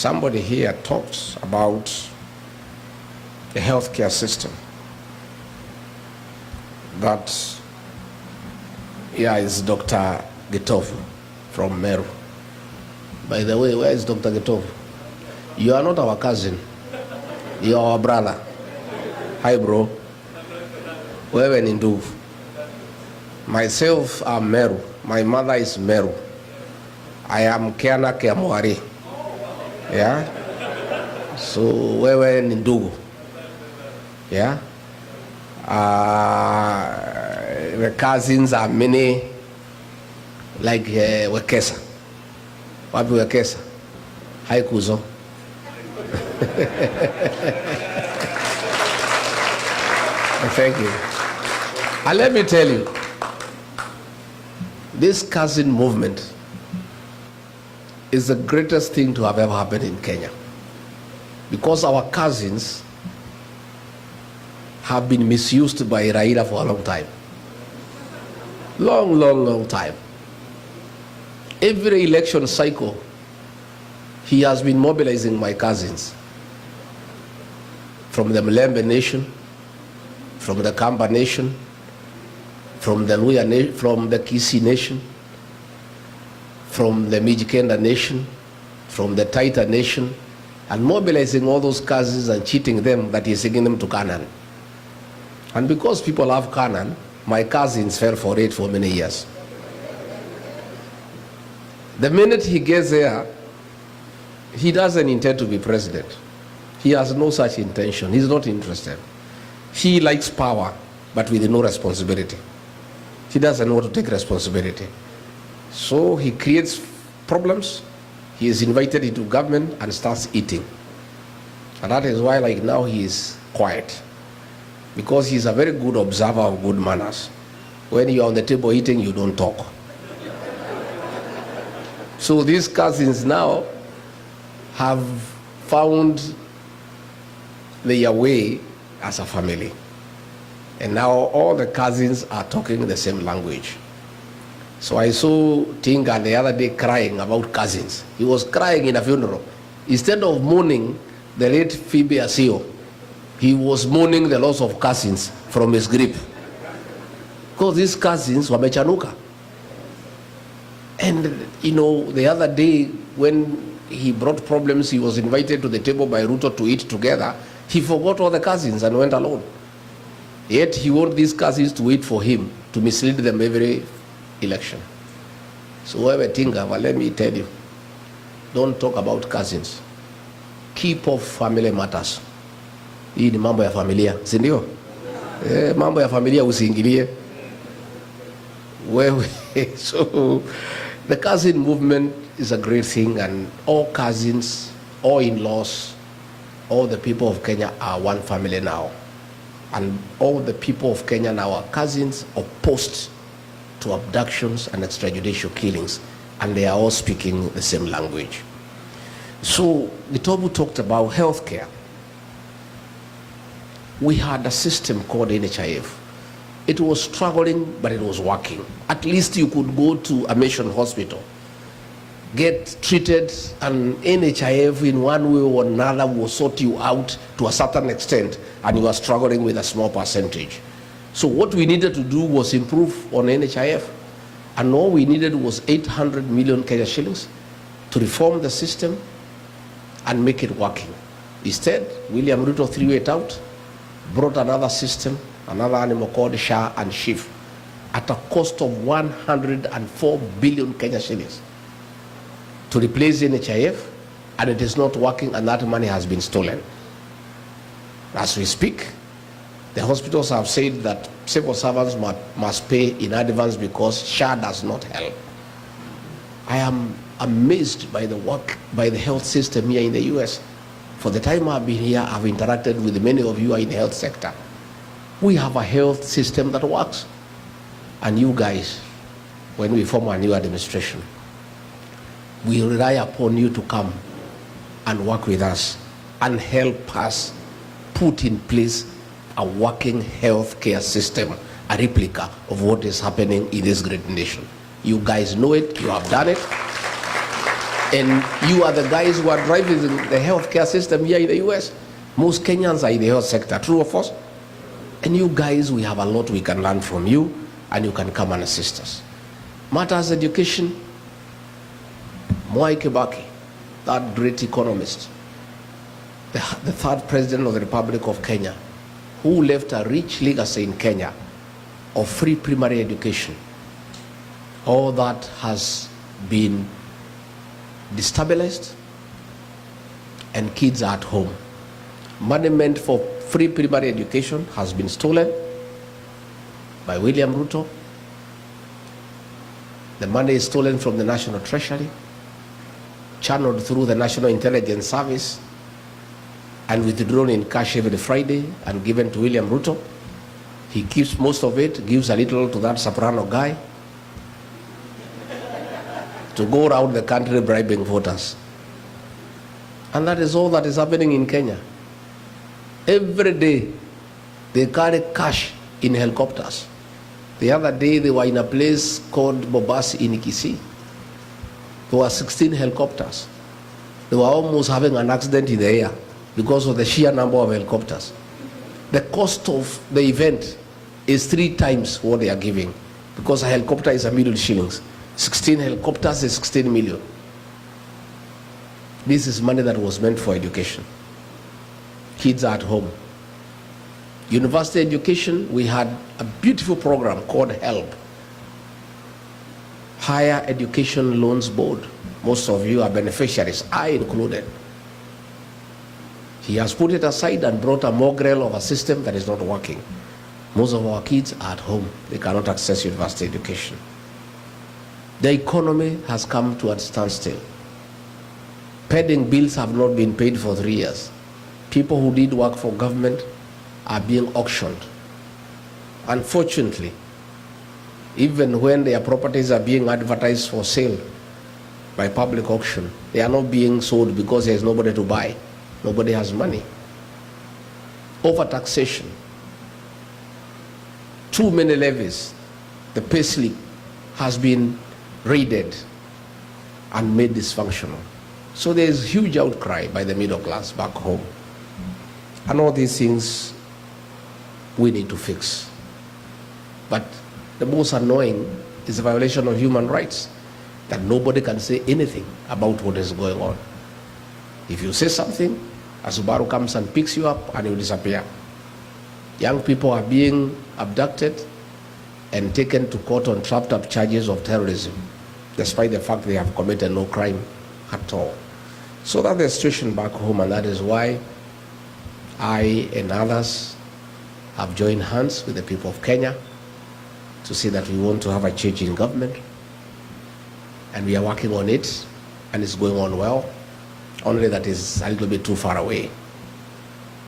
somebody here talks about the healthcare system. That here is Dr. Gitovu from Meru. By the way, where is Dr. Gitovu? You are not our cousin. You are our brother. Hi, bro. Wewe ni ndugu. Myself, I'm Meru. My mother is Meru. I am Kiana Kiamwari. Yeah? So, wewe ni ndugu. Yeah? The cousins are many, like Wekesa. Wapi Wekesa? Hai Kuzo. Thank you. And let me tell you, this cousin movement is the greatest thing to have ever happened in Kenya, because our cousins have been misused by Raila for a long time. Long time. Every election cycle, he has been mobilizing my cousins from the Mlembe Nation, from the Kamba Nation, from the Luya Nation, from the Kisi Nation, from the Mijikenda Nation, from the Taita Nation, and mobilizing all those cousins and cheating them that he's taking them to Canaan. And because people have Canaan, my cousins fell for it for many years. The minute he gets there, he doesn't intend to be president. He has no such intention. He's not interested. He likes power, but with no responsibility. He doesn't know how to take responsibility. So he creates problems. He is invited into government and starts eating. And that is why, like now, he is quiet. Because he's a very good observer of good manners. When you're on the table eating, you don't talk. So these cousins now have found their way as a family. And now all the cousins are talking the same language. So I saw Tinga the other day crying about cousins. He was crying in a funeral. Instead of mourning the late Phoebe Asio, he was mourning the loss of cousins from his grip. Because these cousins were mechanuka. And you know, the other day when he brought problems, he was invited to the table by Ruto to eat together. He forgot all the cousins and went alone. Yet he wanted these cousins to wait for him, to mislead them every election. So whoever think of, let me tell you, don't talk about cousins. Keep off family matters. Hii ni mambo ya familia, si ndio? Mambo ya familia usiingilie. Wewe, so the cousin movement is a great thing, and all cousins, all in-laws, all the people of Kenya are one family now. And all the people of Kenya now are cousins opposed to abductions and extrajudicial killings, and they are all speaking the same language. So Gitovu talked about healthcare. We had a system called NHIF. It was struggling, but it was working. At least you could go to a mission hospital, get treated, and NHIF in one way or another will sort you out to a certain extent, and you are struggling with a small percentage. So what we needed to do was improve on NHIF, and all we needed was 800 million Kenya shillings to reform the system and make it working. Instead, William Ruto threw it out, brought another system, another animal called SHA and NHIF, at a cost of 104 billion Kenya shillings to replace NHIF, and it is not working, and that money has been stolen. As we speak, the hospitals have said that civil servants must pay in advance because SHA does not help. I am amazed by the work by the health system here in the US. For the time I've been here, I've interacted with many of you in the health sector. We have a health system that works. And you guys, when we form a new administration, we rely upon you to come and work with us and help us put in place a working healthcare system, a replica of what is happening in this great nation. You guys know it, you have done it. And you are the guys who are driving the healthcare system here in the US. Most Kenyans are in the health sector, true or false? And you guys, we have a lot we can learn from you, and you can come and assist us. Matters education, Mwai Kibaki, that great economist, the third president of the Republic of Kenya, who left a rich legacy in Kenya of free primary education. All that has been destabilized, and kids are at home. Money meant for free primary education has been stolen by William Ruto. The money is stolen from the National Treasury, channeled through the National Intelligence Service, and withdrawn in cash every Friday and given to William Ruto. He keeps most of it, gives a little to that soprano guy to go around the country bribing voters. And that is all that is happening in Kenya. Every day they carry cash in helicopters. The other day they were in a place called Bobasi in Kisii. There were 16 helicopters. They were almost having an accident in the air because of the sheer number of helicopters. The cost of the event is 3 times what they are giving, because a helicopter is $1 million shillings. 16 helicopters is 16 million. This is money that was meant for education. Kids are at home. University education, we had a beautiful program called HELP, Higher Education Loans Board. Most of you are beneficiaries, I included. He has put it aside and brought a mongrel of a system that is not working. Most of our kids are at home. They cannot access university education. The economy has come to a standstill. Pending bills have not been paid for 3 years. People who did work for government are being auctioned. Unfortunately, even when their properties are being advertised for sale by public auction, they are not being sold because there is nobody to buy. Nobody has money. Overtaxation. Too many levies. The pay slip has been raided and made dysfunctional. So there is huge outcry by the middle class back home. And all these things we need to fix. But the most annoying is the violation of human rights, that nobody can say anything about what is going on. If you say something, a Subaru comes and picks you up and you disappear. Young people are being abducted and taken to court on trapped up charges of terrorism, despite the fact they have committed no crime at all. So that's the situation back home, and that is why I and others have joined hands with the people of Kenya to say that we want to have a change in government, and we are working on it, and it's going on well, only that is a little bit too far away.